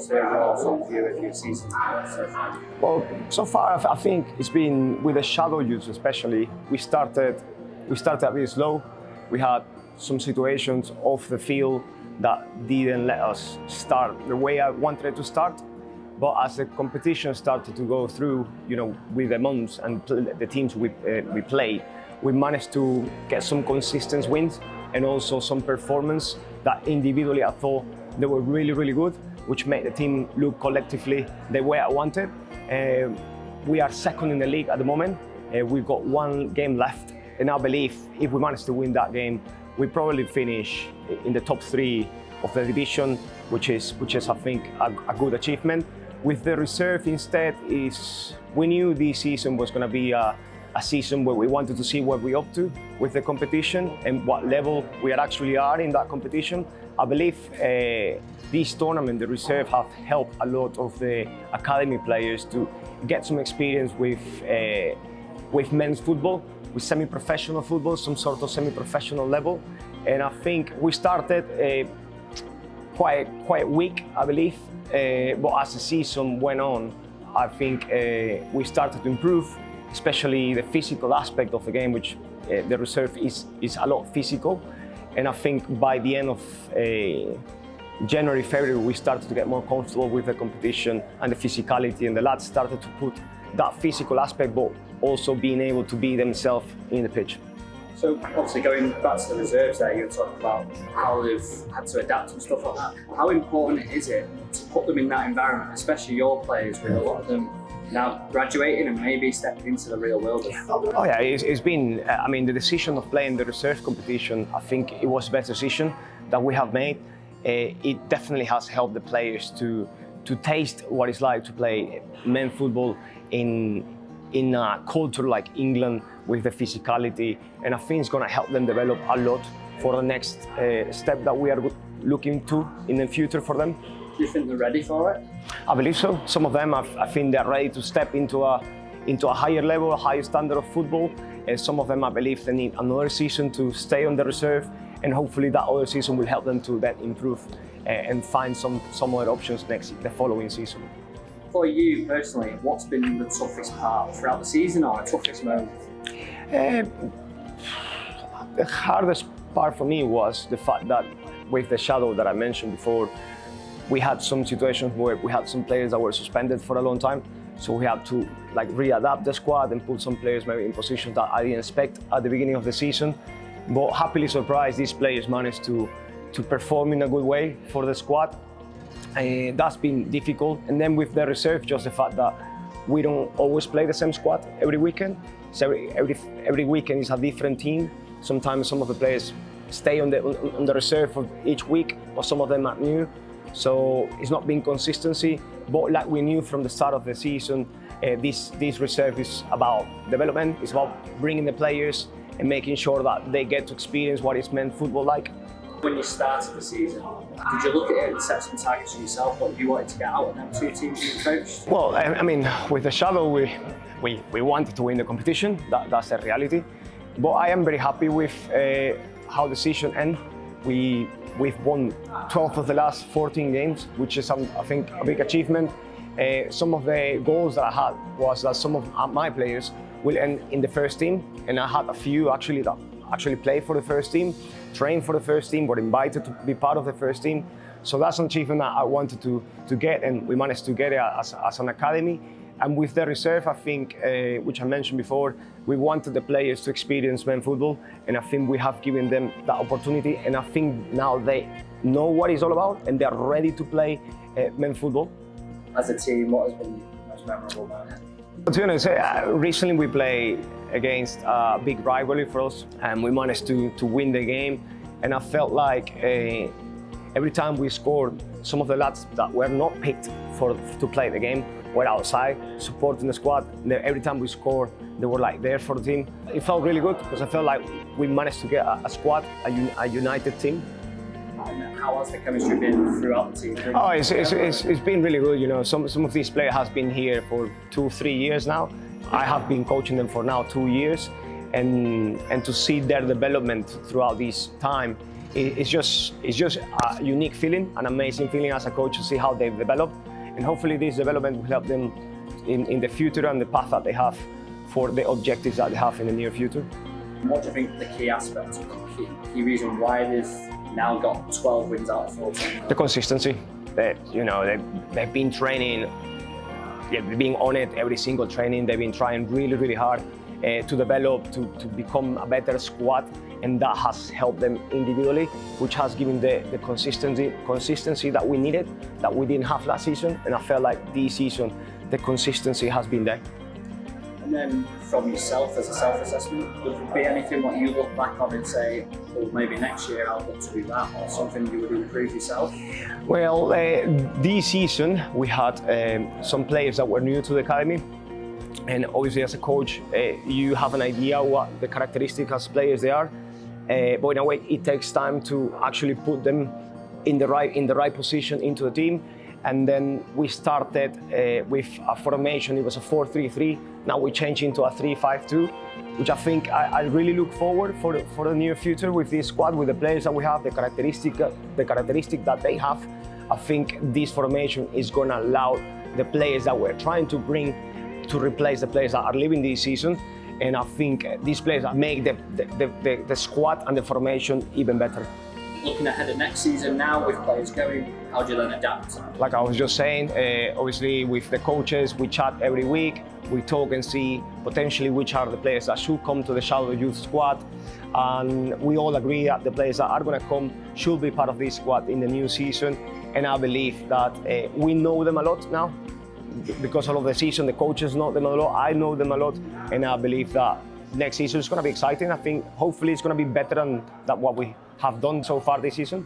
What's the overall sort of view of your season so far? Well, so far I think it's been with the shadow use especially. We started a bit slow. We had some situations off the field that didn't let us start the way I wanted it to start. But as the competition started to go through, with the months and the teams we played, we managed to get some consistent wins and also some performance that individually I thought they were really, really good, which made the team look collectively the way I wanted. We are second in the league at the moment. We've got one game left, and I believe if we manage to win that game, we probably finish in the top 3 of the division, which is I think a good achievement. With the reserve instead, we knew this season was going to be a season where we wanted to see what we're up to with the competition and what level we actually are in that competition. I believe this tournament, the reserve, have helped a lot of the academy players to get some experience with men's football, with semi-professional football, some sort of semi-professional level. And I think we started quite weak, I believe. But as the season went on, I think we started to improve, especially the physical aspect of the game, which the reserve is a lot physical. And I think by the end of January, February, we started to get more comfortable with the competition and the physicality, and the lads started to put that physical aspect, but also being able to be themselves in the pitch. So obviously going back to the reserves there, you were talking about how they've had to adapt and stuff like that. How important is it to put them in that environment, especially your players, with a lot of them now graduating and maybe stepping into the real world? Oh yeah, it's been, the decision of playing the reserve competition, I think it was the best decision that we have made. It definitely has helped the players to taste what it's like to play men's football in a culture like England with the physicality, and I think it's going to help them develop a lot for the next step that we are looking to in the future for them. Do you think they're ready for it? I believe so. Some of them, I think they're ready to step into a higher level, a higher standard of football. Some of them, I believe, they need another season to stay on the reserve, and hopefully that other season will help them to then improve and find some other options the following season. For you personally, what's been the toughest part throughout the season, or the toughest moment? The hardest part for me was the fact that with the shadow that I mentioned before, we had some situations where we had some players that were suspended for a long time, so we had to readapt the squad and put some players maybe in positions that I didn't expect at the beginning of the season. But happily surprised, these players managed to perform in a good way for the squad. That's been difficult. And then with the reserve, just the fact that we don't always play the same squad every weekend. So every weekend is a different team. Sometimes some of the players stay on the reserve for each week, or some of them are new. So it's not been consistency. But like we knew from the start of the season, this reserve is about development. It's about bringing the players and making sure that they get to experience what it's men's football like. When you started the season, did you look at it and set some targets for yourself, what you wanted to get out of them 2 teams you coached? Well, with the shadow, we wanted to win the competition. That's the reality. But I am very happy with how the season ended. We've won 12 of the last 14 games, which is, I think, a big achievement. Some of the goals that I had was that some of my players will end in the first team, and I had a few actually that played for the first team, trained for the first team, were invited to be part of the first team. So that's an achievement that I wanted to get, and we managed to get it as an academy. And with the reserve, I think, which I mentioned before, we wanted the players to experience men's football, and I think we have given them that opportunity, and I think now they know what it's all about, and they're ready to play men's football. As a team, what has been most memorable about it? To be honest, recently we played against a big rivalry for us, and we managed to win the game. And I felt like every time we scored, some of the lads that were not picked to play the game were outside supporting the squad. Every time we scored, they were there for the team. It felt really good because I felt like we managed to get a squad, a united team. How has the chemistry been throughout the team? Oh, it's been really good. Some of these players have been here for 2-3 years now. I have been coaching them for now 2 years, and to see their development throughout this time it's just a unique feeling, an amazing feeling as a coach to see how they've developed, and hopefully this development will help them in the future and the path that they have for the objectives that they have in the near future. What do you think the key aspects, key reason why they've now got 12 wins out of 14? The consistency. They've been training, they've been on it every single training. They've been trying really, really hard to develop, to become a better squad, and that has helped them individually, which has given the consistency that we needed, that we didn't have last season. And I felt like this season, the consistency has been there. And then from yourself as a self-assessment, would there be anything what you look back on and say, well, maybe next year I'll look to do that, or something you would improve yourself? Well, this season we had some players that were new to the academy, and obviously as a coach, you have an idea what the characteristics as players they are, but in a way it takes time to actually put them in the right position into the team. And then we started with a formation. It was a 4-3-3. Now we changed into a 3-5-2, which I think I really look forward for the near future with this squad, with the players that we have, the characteristic that they have. I think this formation is going to allow the players that we're trying to bring to replace the players that are leaving this season. And I think these players make the squad and the formation even better. Looking ahead of next season now with players going, how do you then adapt? Like I was just saying, obviously with the coaches, we chat every week, we talk and see potentially which are the players that should come to the Shadow Youth squad. And we all agree that the players that are going to come should be part of this squad in the new season. And I believe that we know them a lot now. Because of the season, the coaches know them a lot, I know them a lot. And I believe that next season is going to be exciting. I think hopefully it's going to be better than what we have done so far this season.